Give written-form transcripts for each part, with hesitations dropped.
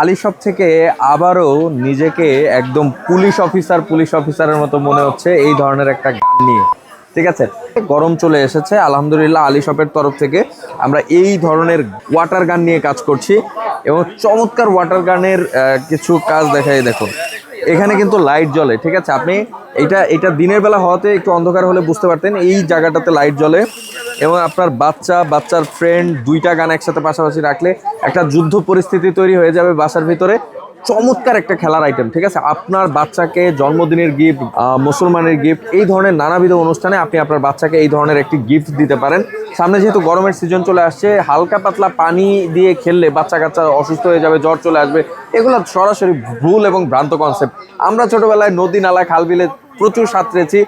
Ali shop থেকে আবারও নিজেকে একদম পুলিশ অফিসারের মতো মনে হচ্ছে এই ধরনের একটা গান নিয়ে। ঠিক আছে, গরম চলে এসেছে, আলহামদুলিল্লাহ আলী শপের তরফ থেকে আমরা এই ধরনের ওয়াটার গান নিয়ে কাজ করছি এবং চমৎকার ওয়াটার গানের কিছু কাজ দেখাই। দেখুন এখানে কিন্তু লাইট জ্বলে। ঠিক আছে, আপনি এটা এটা দিনের বেলা হওয়াতে একটু অন্ধকার হলে বুঝতে পারতেন, এই জায়গাটাতে লাইট জ্বলে এবং আপনার বাচ্চার ফ্রেন্ড দুইটা গান একসাথে পাশাপাশি রাখলে একটা যুদ্ধ পরিস্থিতি তৈরি হয়ে যাবে বাসার ভিতরে। চমৎকার একটা খেলার আইটেম। ঠিক আছে, আপনার বাচ্চাকে জন্মদিনের গিফট, মুসলমানের গিফট, এই ধরনের নানাবিধ অনুষ্ঠানে আপনি আপনার বাচ্চাকে এই ধরনের একটি গিফট দিতে পারেন। সামনে যেহেতু গরমের সিজন চলে আসছে, হালকা পাতলা পানি দিয়ে খেললে বাচ্চা কাচ্চা অসুস্থ হয়ে যাবে, জ্বর চলে আসবে, এগুলো সরাসরি ভুল এবং ভ্রান্ত কনসেপ্ট। আমরা ছোটবেলায় নদী নালা খাল বিলে প্রচুর সাঁতরেছি,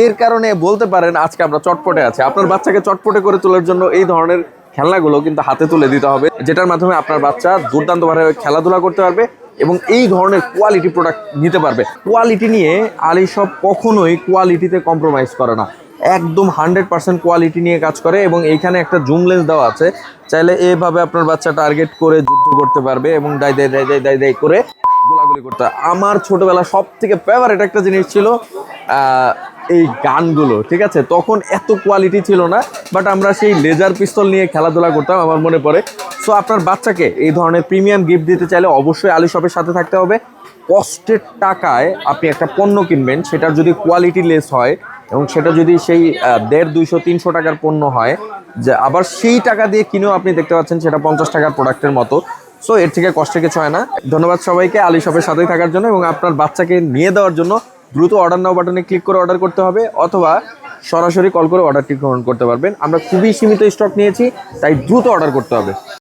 এর কারণে বলতে পারেন আজকে আমরা চটপটে আছি। আপনার বাচ্চাকে চটপটে করে তোলার জন্য এই ধরনের খেলনাগুলো কিন্তু হাতে তুলে দিতে হবে, যেটার মাধ্যমে আপনার বাচ্চা দুর্দান্তভাবে খেলাধুলা করতে পারবে এবং এই ধরনের কোয়ালিটি প্রোডাক্ট নিতে পারবে। কোয়ালিটি নিয়ে আলী শপ কখনোই কোয়ালিটিতে কম্প্রোমাইজ করে না, একদম 100% কোয়ালিটি নিয়ে কাজ করে। এবং এইখানে একটা জুম লেন্স দেওয়া আছে, চাইলে এভাবে আপনার বাচ্চা টার্গেট করে যুদ্ধ করতে পারবে এবং দাই করে গোলাগুলি করতে হয়। আমার ছোটবেলা সব থেকে ফেভারিট একটা জিনিস ছিল এই গানগুলো। ঠিক আছে, তখন এত কোয়ালিটি ছিল না, বাট আমরা সেই লেজার পিস্তল নিয়ে খেলাধুলা করতাম, আমার মনে পড়ে। সো আপনার বাচ্চাকে এই ধরনের প্রিমিয়াম গিফট দিতে চাইলে অবশ্যই আলী শপের সাথে থাকতে হবে। কষ্টের টাকায় আপনি একটা পণ্য কিনবেন, সেটার যদি কোয়ালিটি লেস হয় এবং সেটা যদি সেই 150, 200, 300 টাকার পণ্য হয়, যে আবার সেই টাকা দিয়ে কিনেও আপনি দেখতে পাচ্ছেন সেটা 50 টাকার প্রোডাক্টের মতো। সো এর থেকে কষ্টের কিছু হয় না। ধন্যবাদ সবাইকে আলী শপের সাথেই থাকার জন্য এবং আপনার বাচ্চাকে নিয়ে দেওয়ার জন্য দ্রুত অর্ডার নাও বাটনে ক্লিক করে অর্ডার করতে হবে, অথবা সরাসরি কল করে অর্ডারটি গ্রহণ করতে পারবেন। আমরা খুবই সীমিত স্টক নিয়েছি, তাই দ্রুত অর্ডার করতে হবে।